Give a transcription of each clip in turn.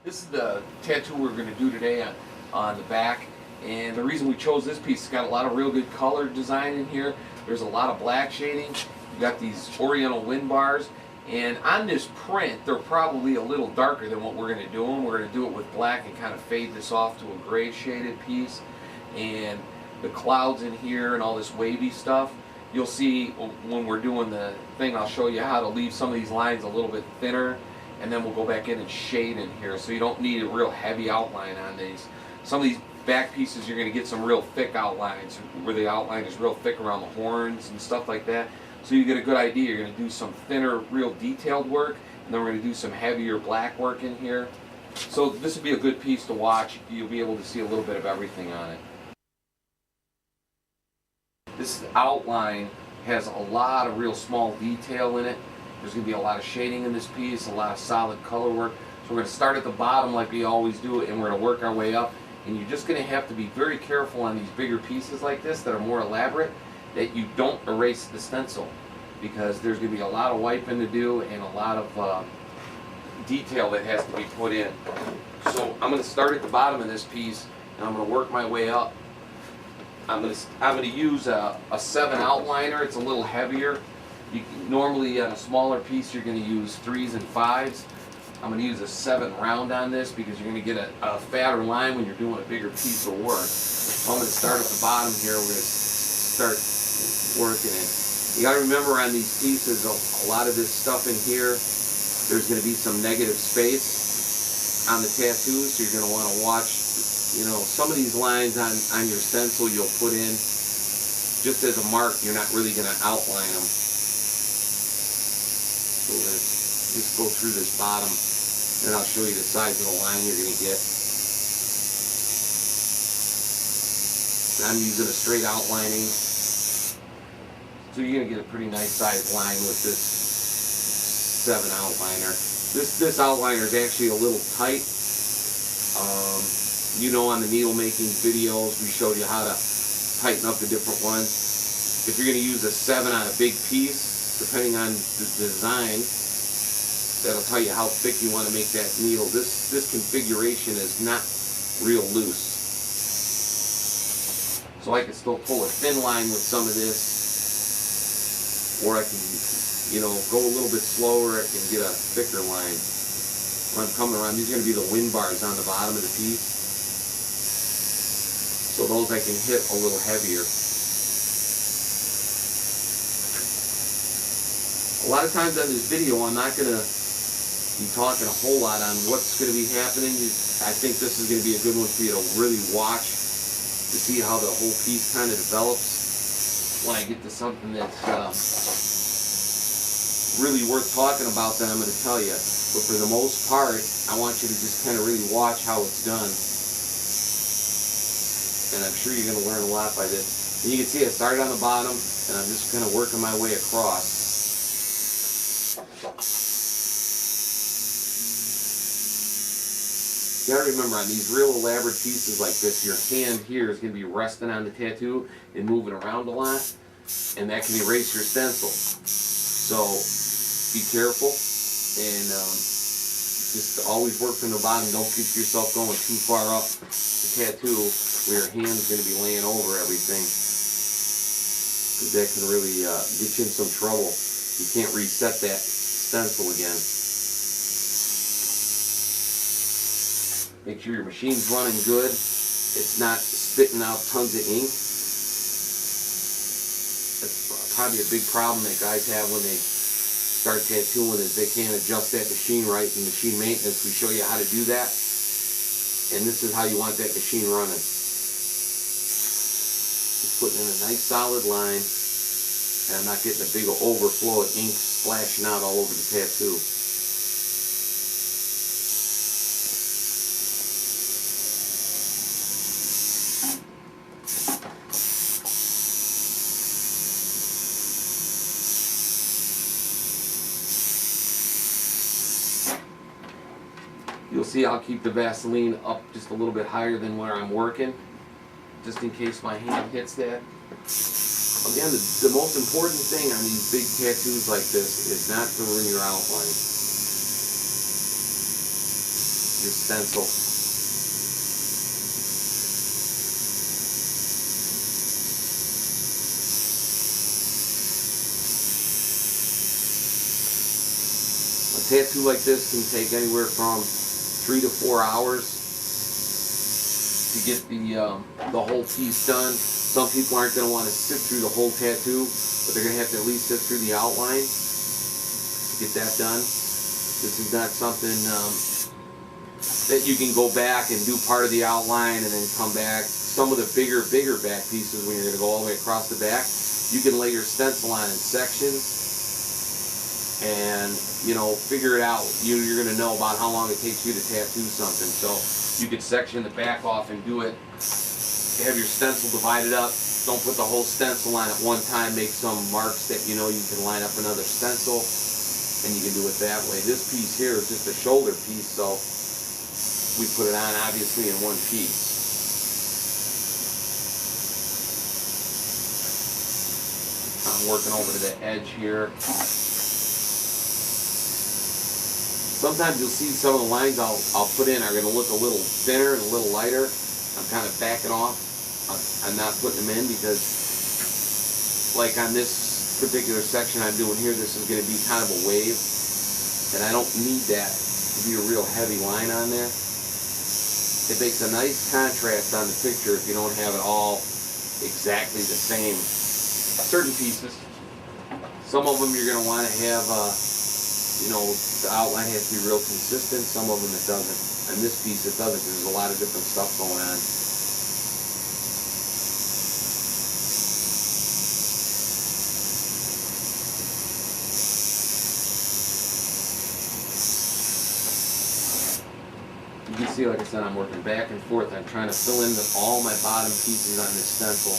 This is the tattoo we're going to do today on the back. And the reason we chose this piece, it's got a lot of real good color design in here. There's a lot of black shading. You got these oriental wind bars. And on this print, they're probably a little darker than what we're going to do them. We're going to do it with black and kind of fade this off to a gray shaded piece. And the clouds in here and all this wavy stuff. You'll see when we're doing the thing, I'll show you how to leave some of these lines a little bit thinner. And then we'll go back in and shade in here, so you don't need a real heavy outline on these. Some of these back pieces you're going to get some real thick outlines where the outline is real thick around the horns and stuff like that. So you get a good idea. You're going to do some thinner, real detailed work, and then we're going to do some heavier black work in here. So this would be a good piece to watch. You'll be able to see a little bit of everything on it. This outline has a lot of real small detail in it. There's going to be a lot of shading in this piece, a lot of solid color work. So we're going to start at the bottom like we always do, and we're going to work our way up. And you're just going to have to be very careful on these bigger pieces like this that are more elaborate, that you don't erase the stencil, because there's going to be a lot of wiping to do and a lot of detail that has to be put in. So I'm going to start at the bottom of this piece, and I'm going to work my way up. I'm going to use a 7 outliner. It's a little heavier. Normally on a smaller piece you're going to use 3s and 5s. I'm going to use a 7 round on this because you're going to get a fatter line when you're doing a bigger piece of work. So I'm going to start at the bottom here. We're going to start working it. You got to remember on these pieces, a lot of this stuff in here, there's going to be some negative space on the tattoo, so you're going to want to watch, some of these lines on your stencil you'll put in just as a mark. You're not really going to outline them. So let's just go through this bottom, and I'll show you the size of the line you're going to get. I'm using a straight outlining, so you're going to get a pretty nice sized line with this 7 outliner. This outliner is actually a little tight. On the needle making videos, we showed you how to tighten up the different ones. If you're going to use a 7 on a big piece, depending on the design, that'll tell you how thick you want to make that needle. This configuration is not real loose. So I can still pull a thin line with some of this, or I can, go a little bit slower and get a thicker line. When I'm coming around, these are going to be the wind bars on the bottom of the piece. So those I can hit a little heavier. A lot of times on this video, I'm not going to be talking a whole lot on what's going to be happening. I think this is going to be a good one for you to really watch to see how the whole piece kind of develops. When I get to something that's really worth talking about, then I'm going to tell you. But for the most part, I want you to just kind of really watch how it's done. And I'm sure you're going to learn a lot by this. And you can see I started on the bottom, and I'm just kind of working my way across. You gotta remember, on these real elaborate pieces like this, your hand here is going to be resting on the tattoo and moving around a lot, and that can erase your stencil. So be careful, and just always work from the bottom. Don't get yourself going too far up the tattoo where your hand's going to be laying over everything, because that can really get you in some trouble. You can't reset that stencil again. Make sure your machine's running good. It's not spitting out tons of ink. That's probably a big problem that guys have when they start tattooing, is they can't adjust that machine right. In machine maintenance, we show you how to do that. And this is how you want that machine running. Just putting in a nice solid line, and I'm not getting a big overflow of ink splashing out all over the tattoo. You'll see I'll keep the Vaseline up just a little bit higher than where I'm working, just in case my hand hits that. Again, the most important thing on these big tattoos like this is not to ruin your outline. your stencil. A tattoo like this can take anywhere from 3 to 4 hours to get the whole piece done. Some people aren't going to want to sit through the whole tattoo, but they're going to have to at least sit through the outline to get that done. This is not something that you can go back and do part of the outline and then come back. Some of the bigger back pieces, when you're going to go all the way across the back, you can lay your stencil on in sections and, you know, figure it out. You're going to know about how long it takes you to tattoo something. So you could section the back off and do it. Have your stencil divided up. Don't put the whole stencil on at one time. Make some marks that you know you can line up another stencil, and you can do it that way. This piece here is just a shoulder piece, so we put it on obviously in one piece. I'm working over to the edge here. Sometimes you'll see some of the lines I'll put in are going to look a little thinner and a little lighter. I'm kind of backing off. I'm not putting them in because, like on this particular section I'm doing here, this is going to be kind of a wave, and I don't need that to be a real heavy line on there. It makes a nice contrast on the picture if you don't have it all exactly the same. Certain pieces, some of them you're going to want to have, you know, the outline has to be real consistent. Some of them it doesn't. And this piece it doesn't, because there's a lot of different stuff going on. You can see, like I said, I'm working back and forth. I'm trying to fill in all my bottom pieces on this stencil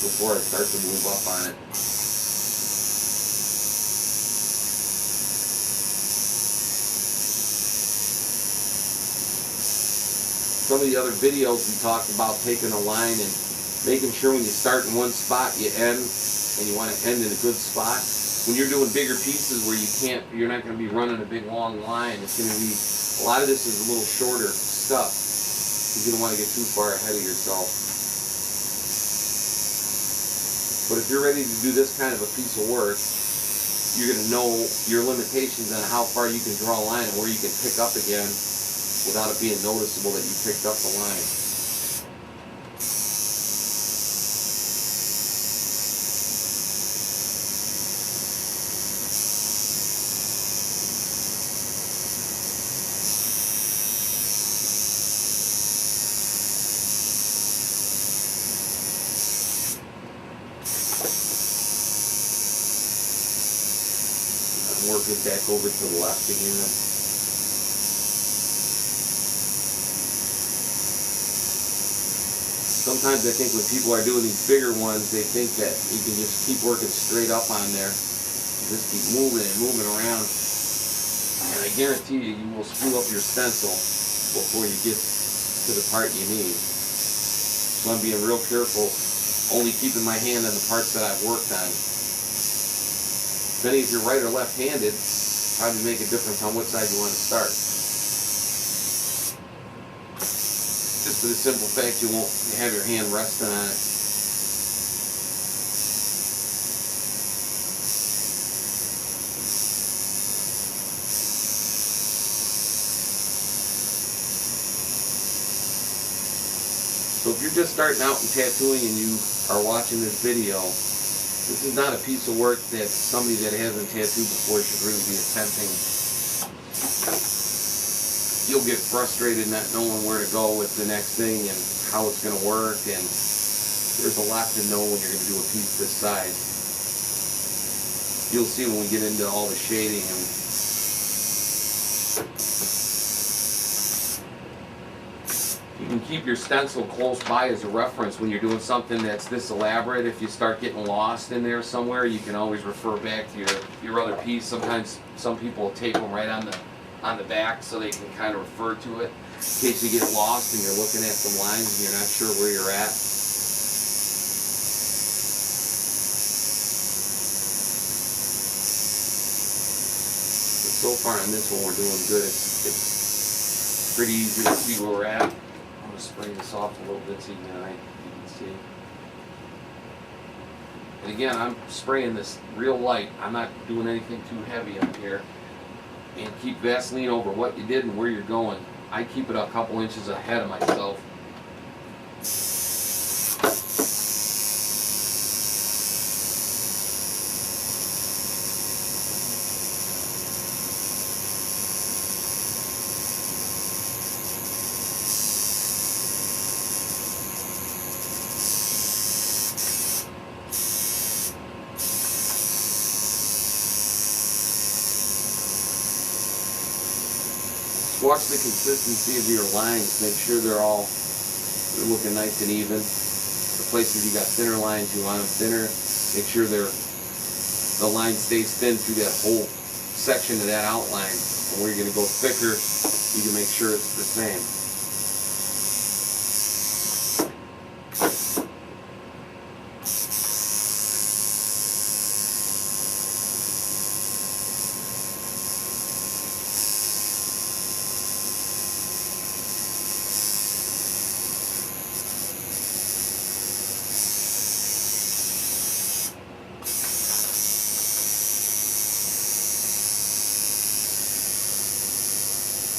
before I start to move up on it. Some of the other videos we talked about taking a line and making sure when you start in one spot you end, and you want to end in a good spot. When you're doing bigger pieces where you're not going to be running a big long line. It's going to be, a lot of this is a little shorter stuff. You don't want to get too far ahead of yourself. But if you're ready to do this kind of a piece of work, you're going to know your limitations on how far you can draw a line and where you can pick up again without it being noticeable that you picked up the line. I'm working back over to the left again. Sometimes I think when people are doing these bigger ones, they think that you can just keep working straight up on there. Just keep moving and moving around. And I guarantee you, you will screw up your stencil before you get to the part you need. So I'm being real careful, only keeping my hand on the parts that I've worked on. Depending if you're right or left-handed, probably make a difference on what side you want to start. Just for the simple fact you won't have your hand resting on it. So if you're just starting out in tattooing and you are watching this video, this is not a piece of work that somebody that hasn't tattooed before should really be attempting. You'll get frustrated not knowing where to go with the next thing and how it's going to work, and there's a lot to know when you're going to do a piece this size. You'll see when we get into all the shading. And you can keep your stencil close by as a reference when you're doing something that's this elaborate. If you start getting lost in there somewhere, you can always refer back to your other piece. Sometimes some people will tape them right on the back so they can kind of refer to it in case you get lost and you're looking at some lines and you're not sure where you're at. So far on this one, we're doing good. It's pretty easy to see where we're at. I'm going to spray this off a little bit so you can see. And again, I'm spraying this real light. I'm not doing anything too heavy up here. And keep Vaseline over what you did and where you're going. I keep it a couple inches ahead of myself. Watch the consistency of your lines. Make sure they're looking nice and even. The places you got thinner lines, you want them thinner. Make sure the line stays thin through that whole section of that outline. And where you're going to go thicker, you can make sure it's the same.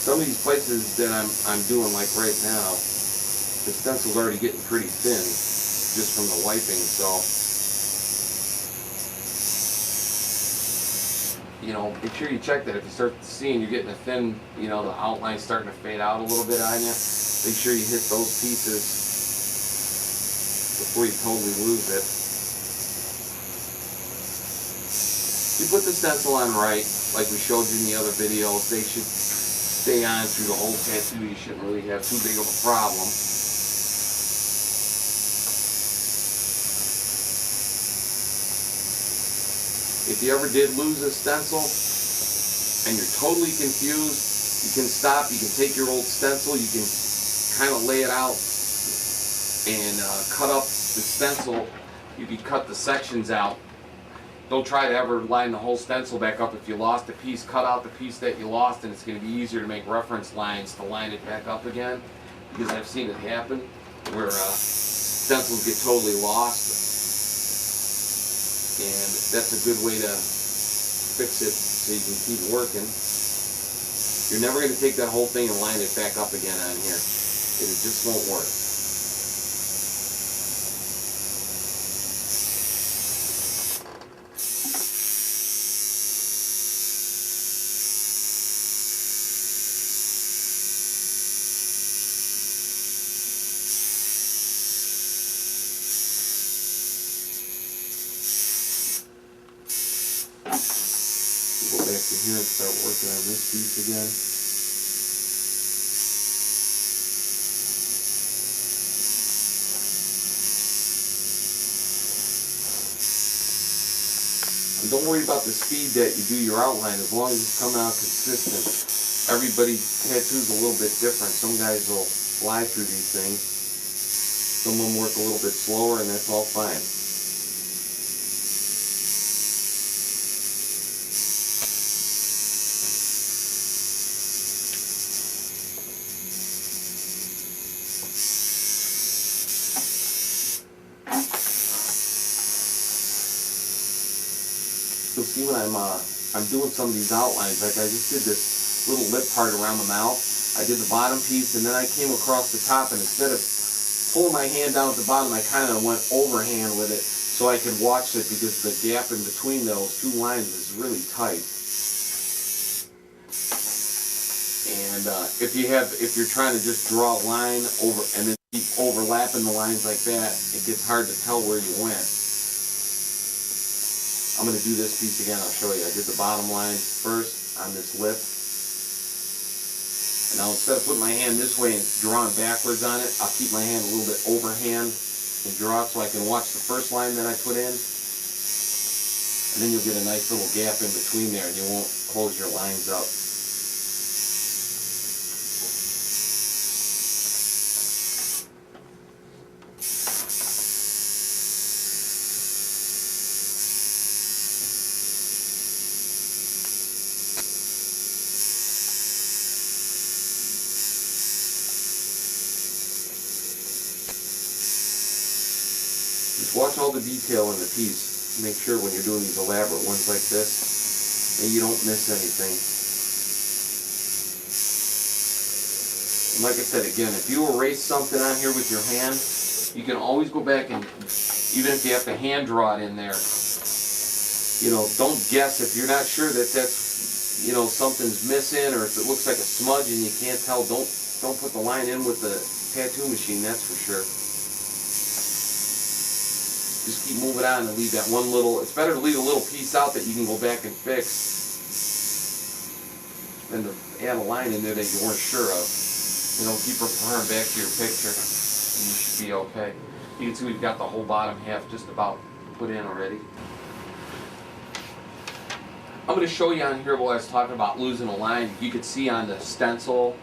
Some of these places that I'm doing, like right now, the stencil's already getting pretty thin just from the wiping, so make sure you check that. If you start seeing you're getting a thin, the outline's starting to fade out a little bit on you, make sure you hit those pieces before you totally lose it. If you put the stencil on right, like we showed you in the other videos, they should stay on through the whole tattoo. You shouldn't really have too big of a problem. If you ever did lose a stencil and you're totally confused, you can stop, you can take your old stencil, you can kind of lay it out and cut up the stencil. You can cut the sections out. Don't try to ever line the whole stencil back up. If you lost a piece, cut out the piece that you lost, and it's going to be easier to make reference lines to line it back up again, because I've seen it happen where stencils get totally lost, and that's a good way to fix it so you can keep working. You're never going to take that whole thing and line it back up again on here. It just won't work. Go back to here and start working on this piece again. And don't worry about the speed that you do your outline, as long as it's coming out consistent. Everybody's tattoo's a little bit different. Some guys will fly through these things. Some of them work a little bit slower, and that's all fine. You'll see when I'm doing some of these outlines, like I just did this little lip part around the mouth. I did the bottom piece, and then I came across the top, and instead of pulling my hand down at the bottom, I kind of went overhand with it so I could watch it, because the gap in between those two lines is really tight. And if you're trying to just draw a line over and then keep overlapping the lines like that, it gets hard to tell where you went. I'm going to do this piece again. I'll show you. I did the bottom line first on this lip. And now instead of putting my hand this way and drawing backwards on it, I'll keep my hand a little bit overhand and draw it so I can watch the first line that I put in. And then you'll get a nice little gap in between there, and you won't close your lines up. Just watch all the detail in the piece. Make sure when you're doing these elaborate ones like this that you don't miss anything. And like I said again, if you erase something on here with your hand, you can always go back and, even if you have to hand draw it in there, you know, don't guess if you're not sure that that's, you know, something's missing, or if it looks like a smudge and you can't tell, don't put the line in with the tattoo machine, that's for sure. Just keep moving on and leave that one little, it's better to leave a little piece out that you can go back and fix than to add a line in there that you weren't sure of. You know, keep referring back to your picture and you should be okay. You can see we've got the whole bottom half just about put in already. I'm going to show you on here what I was talking about losing a line. You could see on the stencil,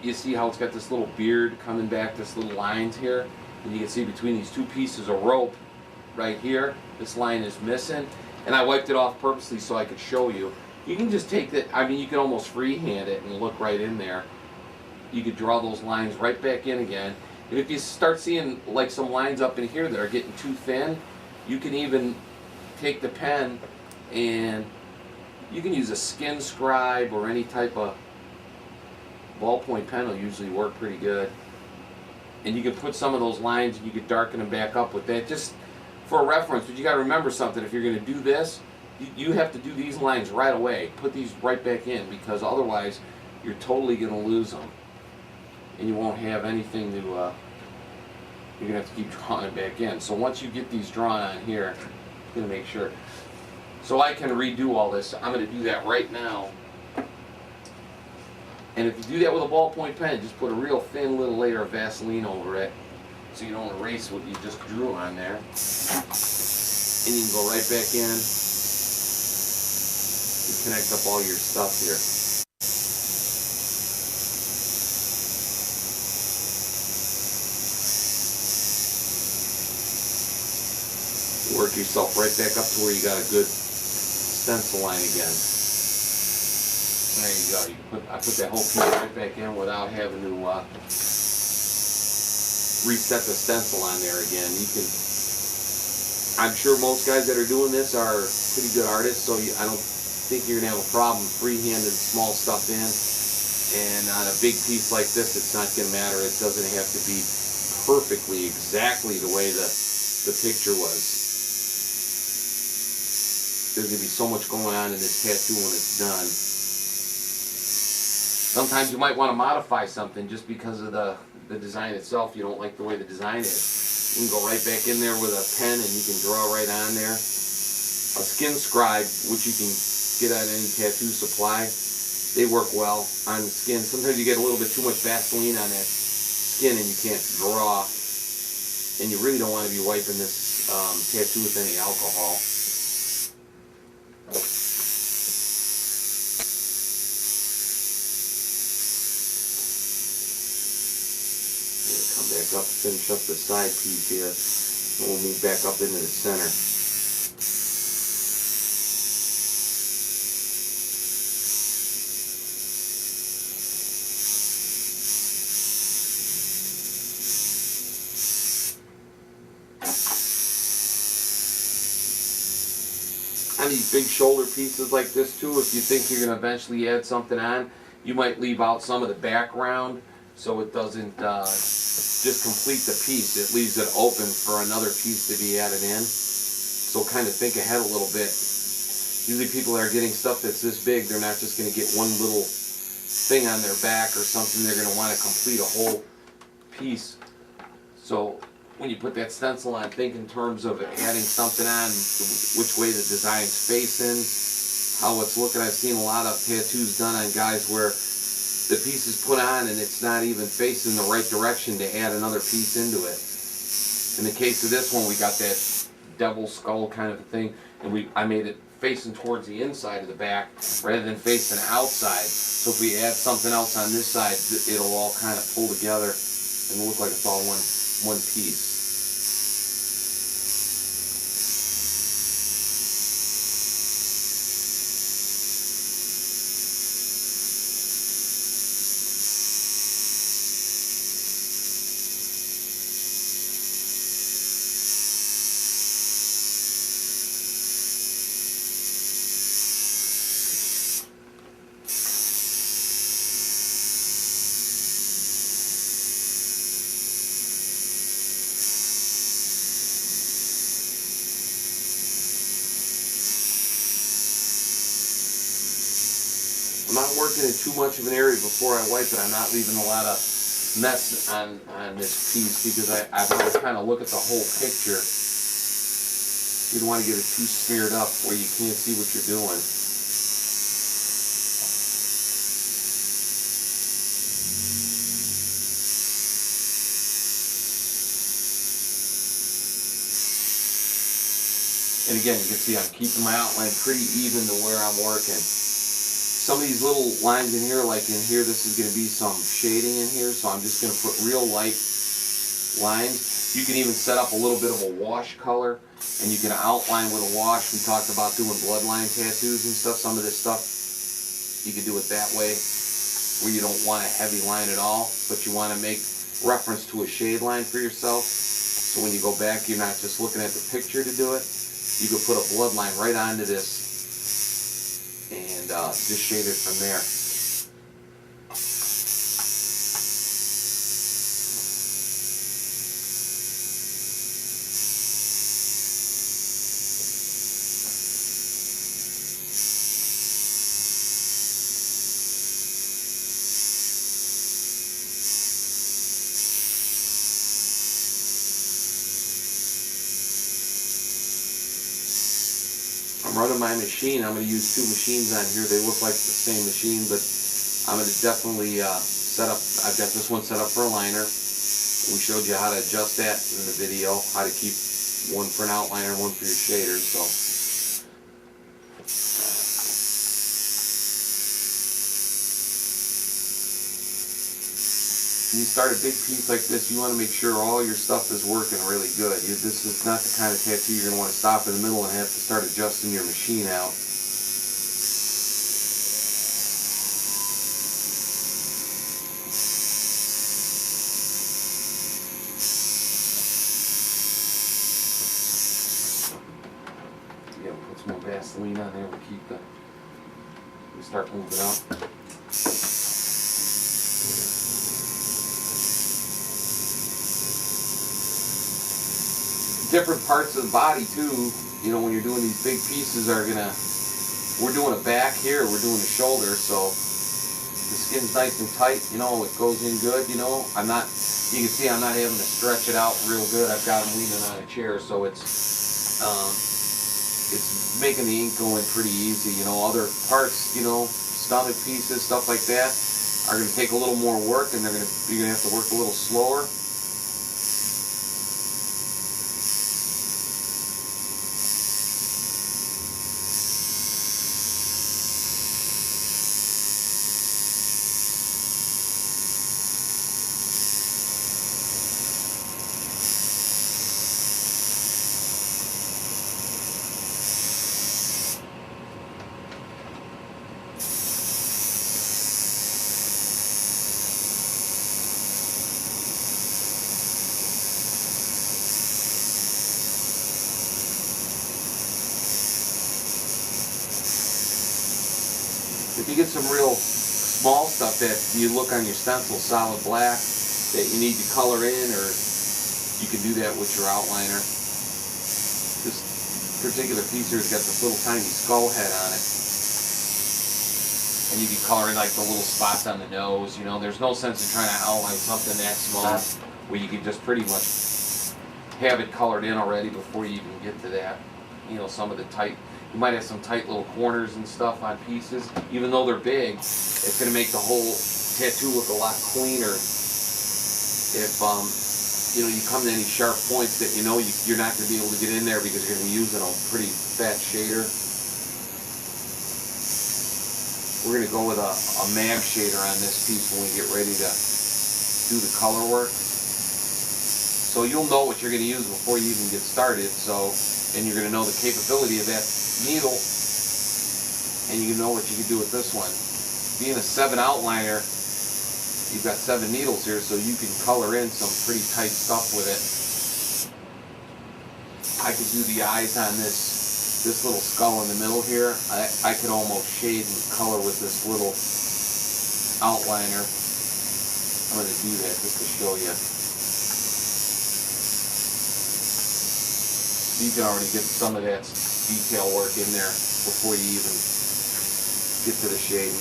you see how it's got this little beard coming back, this little lines here. And you can see between these two pieces of rope right here, this line is missing. And I wiped it off purposely so I could show you. You can just take that, I mean, you can almost freehand it and look right in there. You could draw those lines right back in again. And if you start seeing like some lines up in here that are getting too thin, you can even take the pen and you can use a Skin Scribe or any type of ballpoint pen will usually work pretty good. And you can put some of those lines and you can darken them back up with that, just for a reference. But you got to remember something, if you're going to do this, you have to do these lines right away. Put these right back in, because otherwise you're totally going to lose them. And you won't have anything to, you're going to have to keep drawing it back in. So once you get these drawn on here, I'm going to make sure. So I can redo all this. I'm going to do that right now. And if you do that with a ballpoint pen, just put a real thin little layer of Vaseline over it so you don't erase what you just drew on there. And you can go right back in and connect up all your stuff here. Work yourself right back up to where you got a good stencil line again. There you go. I put that whole piece right back in without having to reset the stencil on there again. You can. I'm sure most guys that are doing this are pretty good artists, so I don't think you're gonna have a problem freehanding small stuff in. And on a big piece like this, it's not gonna matter. It doesn't have to be perfectly exactly the way the picture was. There's going to be so much going on in this tattoo when it's done. Sometimes you might want to modify something just because of the design itself. You don't like the way the design is. You can go right back in there with a pen and you can draw right on there. A Skin Scribe, which you can get at any tattoo supply, they work well on the skin. Sometimes you get a little bit too much Vaseline on that skin and you can't draw. And you really don't want to be wiping this tattoo with any alcohol. Come back up, finish up the side piece here, and we'll move back up into the center. On these big shoulder pieces like this too, if you think you're going to eventually add something on, you might leave out some of the background so it doesn't just complete the piece. It leaves it open for another piece to be added in. So kind of think ahead a little bit. Usually people that are getting stuff that's this big, they're not just going to get one little thing on their back or something. They're going to want to complete a whole piece. So when you put that stencil on, think in terms of adding something on, which way the design's facing, how it's looking. I've seen a lot of tattoos done on guys where the piece is put on and it's not even facing the right direction to add another piece into it. In the case of this one, we got that devil skull kind of a thing, and I made it facing towards the inside of the back rather than facing outside. So if we add something else on this side, it'll all kind of pull together and look like it's all one piece. I'm not working in too much of an area before I wipe it. I'm not leaving a lot of mess on this piece because I want to kind of look at the whole picture. You don't want to get it too smeared up where you can't see what you're doing. And again, you can see I'm keeping my outline pretty even to where I'm working. Some of these little lines in here, like in here, this is going to be some shading in here, so I'm just going to put real light lines. You can even set up a little bit of a wash color, and you can outline with a wash. We talked about doing bloodline tattoos and stuff. Some of this stuff, you can do it that way, where you don't want a heavy line at all, but you want to make reference to a shade line for yourself. So when you go back, you're not just looking at the picture to do it. You could put a bloodline right onto this and just shade it from there. I'm running my machine. I'm going to use two machines on here. They look like the same machine, but I'm going to definitely set up. I've got this one set up for a liner. We showed you how to adjust that in the video, how to keep one for an outliner, one for your shader. So when you start a big piece like this, you want to make sure all your stuff is working really good. This is not the kind of tattoo you're going to want to stop in the middle and have to start adjusting your machine out. Yeah, we'll put some more Vaseline on there. We start moving up. Different parts of the body too, you know, when you're doing these big pieces we're doing a back here, we're doing a shoulder, so the skin's nice and tight, you know, it goes in good, you know. You can see I'm not having to stretch it out real good. I've got them leaning on a chair, so it's making the ink go in pretty easy, you know. Other parts, you know, stomach pieces, stuff like that, are going to take a little more work, and you're going to have to work a little slower. If you get some real small stuff that you look on your stencil solid black that you need to color in, or you can do that with your outliner. This particular piece here has got this little tiny skull head on it, and you can color in like the little spots on the nose. You know, there's no sense in trying to outline something that small where you can just pretty much have it colored in already before you even get to that. You know, some of the tight, you might have some tight little corners and stuff on pieces. Even though they're big, it's going to make the whole tattoo look a lot cleaner if you know, you come to any sharp points that you know you're not going to be able to get in there because you're going to be using a pretty fat shader. We're going to go with a mag shader on this piece when we get ready to do the color work. So you'll know what you're going to use before you even get started. And you're going to know the capability of that needle, and you know what you can do with this one. Being a 7 outliner, you've got 7 needles here, so you can color in some pretty tight stuff with it. I could do the eyes on this little skull in the middle here. I could almost shade and color with this little outliner. I'm going to do that just to show you. You can already get some of that detail work in there before you even get to the shading.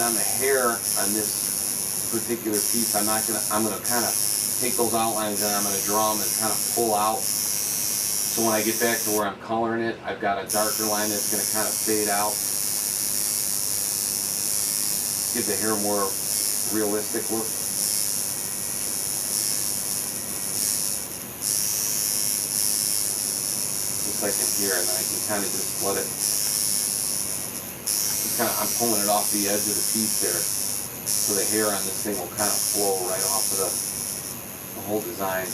on the hair on this particular piece, I'm gonna kind of take those outlines and I'm gonna draw them and kind of pull out. So when I get back to where I'm coloring it, I've got a darker line that's gonna kind of fade out. Give the hair more realistic look. Just like in here, and then I can kind of just let it, I'm pulling it off the edge of the piece there. So the hair on this thing will kind of flow right off of the whole design.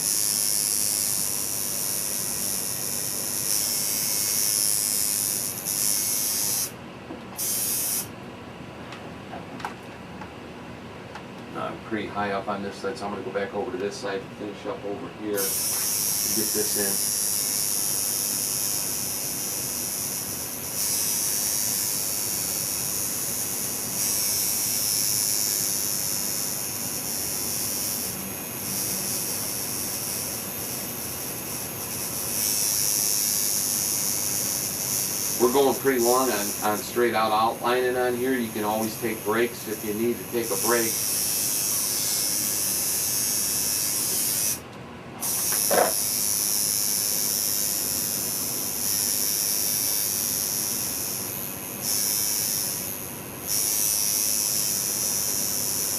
Now I'm pretty high up on this side, so I'm going to go back over to this side and finish up over here and get this in. We're going pretty long on straight out outlining on here. You can always take breaks if you need to take a break.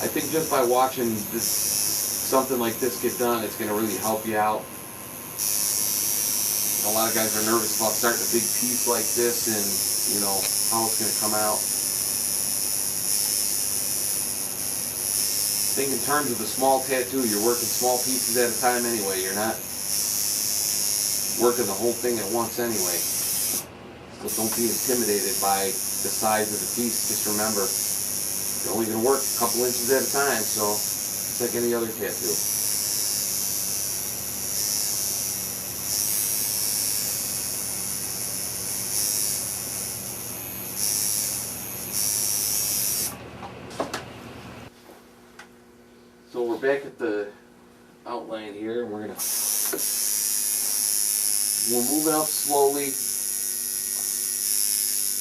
I think just by watching this, something like this get done, it's going to really help you out. A lot of guys are nervous about starting a big piece like this and, you know, how it's going to come out. I think in terms of the small tattoo, you're working small pieces at a time anyway. You're not working the whole thing at once anyway. So don't be intimidated by the size of the piece. Just remember, you're only going to work a couple inches at a time, so it's like any other tattoo. So we're back at the outline here, and we're moving up slowly.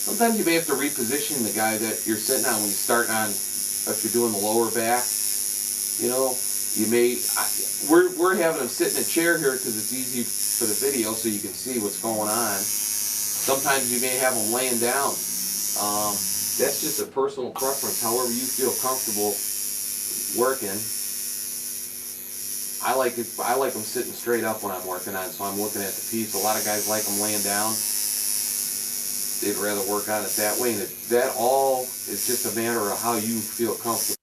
Sometimes you may have to reposition the guy that you're sitting on when you start on, if you're doing the lower back. You know, you may, we're having him sit in a chair here because it's easy for the video so you can see what's going on. Sometimes you may have him laying down. That's just a personal preference, however you feel comfortable working. I like them sitting straight up when I'm working on it, so I'm looking at the piece. A lot of guys like them laying down. They'd rather work on it that way, and that all is just a matter of how you feel comfortable.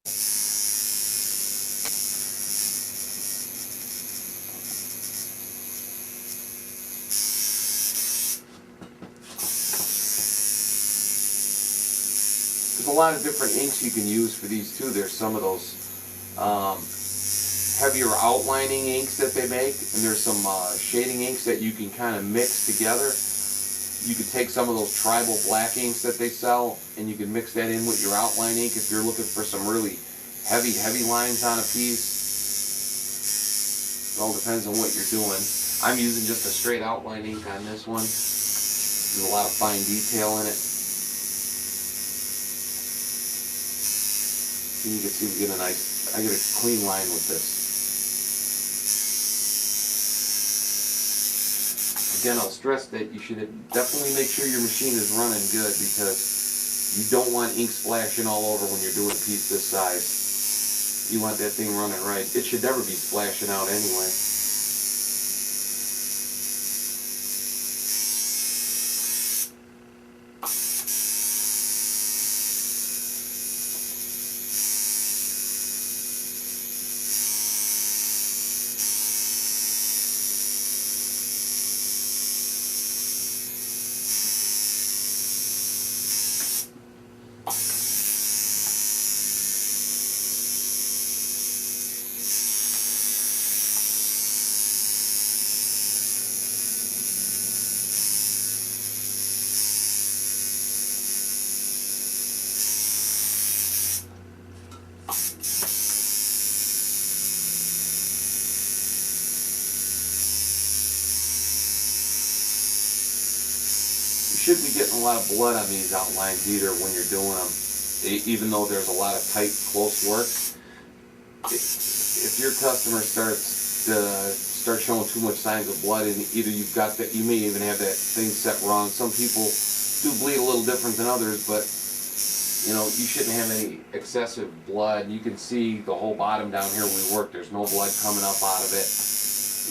There's a lot of different inks you can use for these too. There's some of those heavier outlining inks that they make, and there's some shading inks that you can kind of mix together. You could take some of those tribal black inks that they sell, and you can mix that in with your outline ink if you're looking for some really heavy lines on a piece. It all depends on what you're doing. I'm using just a straight outline ink on this one. There's a lot of fine detail in it. And you can see we get a nice, I get a clean line with this. Again, I'll stress that you should definitely make sure your machine is running good, because you don't want ink splashing all over when you're doing a piece this size. You want that thing running right. It should never be splashing out anyway. You shouldn't be getting a lot of blood on these outlines either when you're doing them. even though there's a lot of tight, close work. If your customer starts showing too much signs of blood, and either you've got that, you may even have that thing set wrong. Some people do bleed a little different than others, but you know, you shouldn't have any excessive blood. You can see the whole bottom down here we work. There's no blood coming up out of it.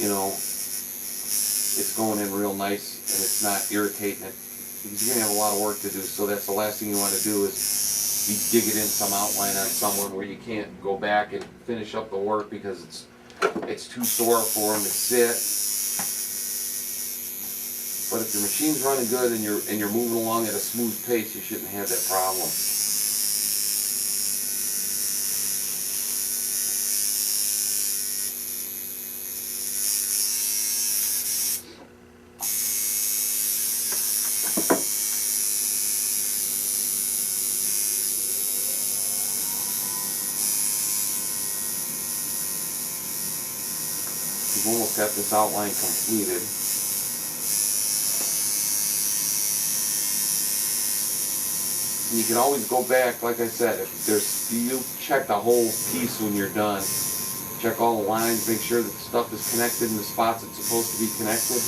You know, it's going in real nice, and it's not irritating it, because you're gonna have a lot of work to do. So that's the last thing you want to do is be digging in some outline on someone where you can't go back and finish up the work because it's too sore for them to sit. But if your machine's running good and you're moving along at a smooth pace, you shouldn't have that problem. We've almost got this outline completed. And you can always go back, like I said, you check the whole piece when you're done. Check all the lines, make sure that the stuff is connected in the spots it's supposed to be connected.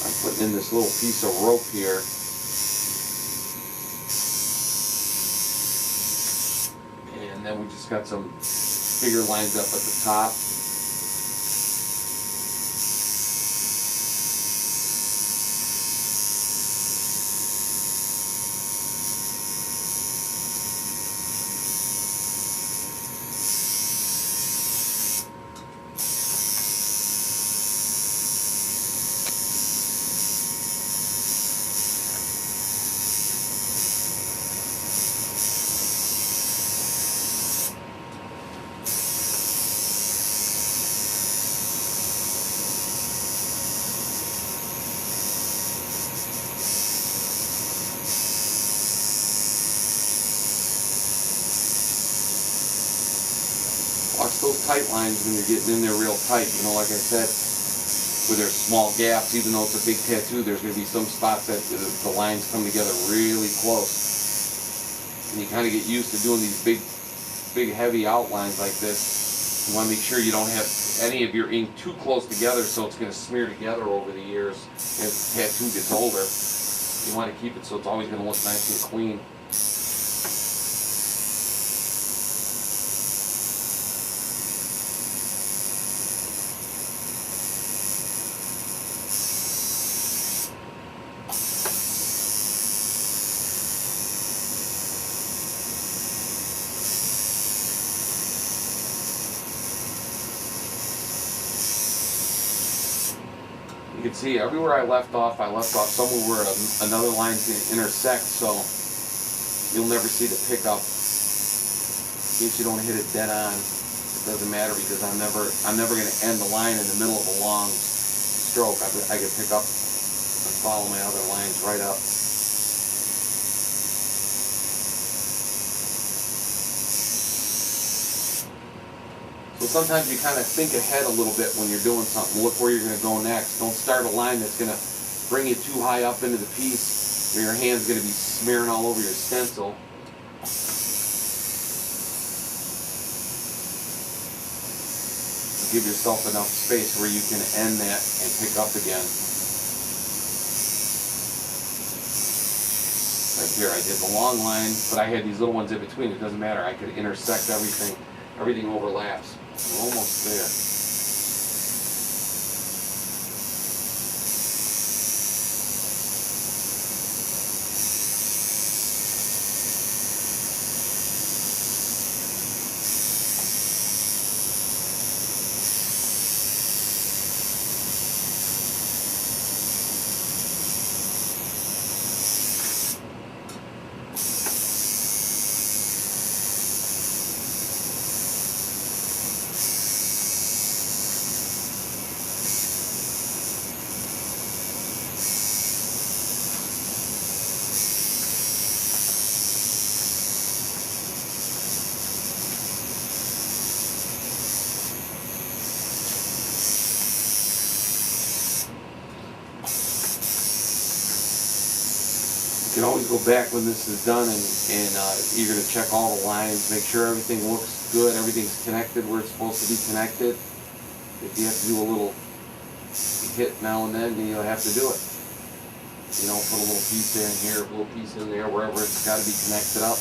I'm putting in this little piece of rope here. And then we just got some bigger lines up at the top. Watch those tight lines when you're getting in there real tight. You know, like I said, where there's small gaps, even though it's a big tattoo, there's going to be some spots that the lines come together really close. And you kind of get used to doing these big heavy outlines like this. You want to make sure you don't have any of your ink too close together, so it's going to smear together over the years as the tattoo gets older. You want to keep it so it's always going to look nice and clean. You can see everywhere I left off somewhere where another line's going to intersect, so you'll never see the pickup. In case you don't hit it dead on, it doesn't matter, because I'm never going to end the line in the middle of a long stroke. I can pick up and follow my other lines right up. So sometimes you kind of think ahead a little bit when you're doing something. Look where you're going to go next. Don't start a line that's going to bring you too high up into the piece where your hand's going to be smearing all over your stencil. Give yourself enough space where you can end that and pick up again. Right here I did the long line, but I had these little ones in between. It doesn't matter. I could intersect everything. Everything overlaps. We're almost there. You can always go back when this is done, and you're going to check all the lines, make sure everything looks good, everything's connected where it's supposed to be connected. If you have to do a little hit now and then you'll have to do it. You know, put a little piece in here, a little piece in there, wherever it's got to be connected up.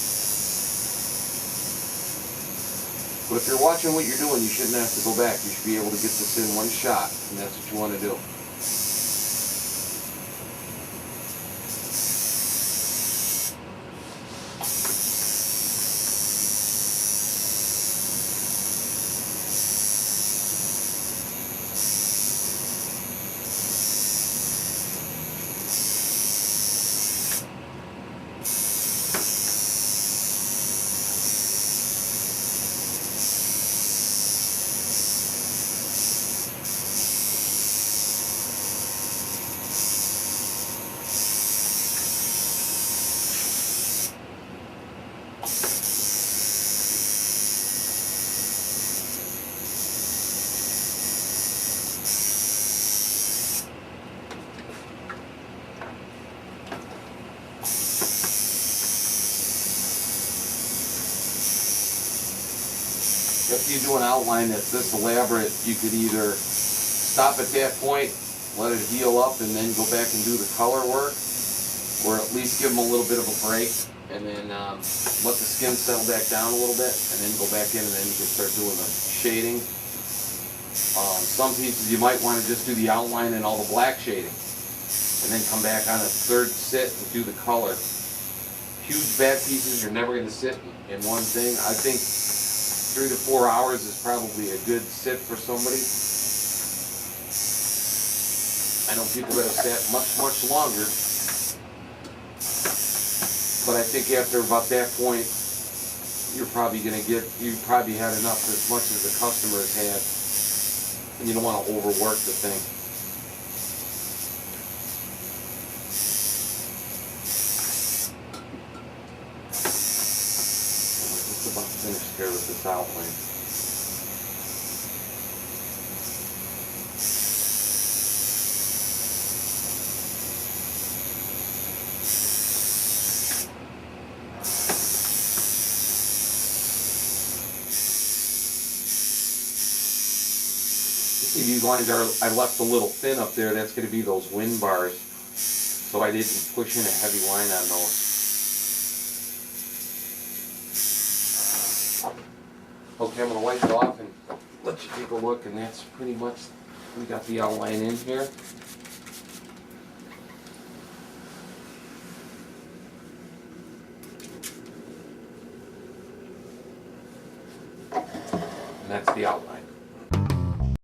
But if you're watching what you're doing, you shouldn't have to go back. You should be able to get this in one shot, and that's what you want to do. If you do an outline that's this elaborate, you could either stop at that point, let it heal up, and then go back and do the color work, or at least give them a little bit of a break, and then let the skin settle back down a little bit, and then go back in, and then you can start doing the shading. Some pieces you might want to just do the outline and all the black shading, and then come back on a third sit and do the color. Huge back pieces, you're never going to sit in one thing. I think 3 to 4 hours is probably a good sit for somebody. I know people that have sat much longer, but I think after about that point, you're probably going to get, you probably had enough as much as the customer has had, and you don't want to overwork the thing. About finished here with this outline. These lines are, I left a little thin up there, that's going to be those wind bars, so I didn't push in a heavy line on those. Okay, I'm going to wipe it off and let you take a look, and that's pretty much, we got the outline in here. And that's the outline.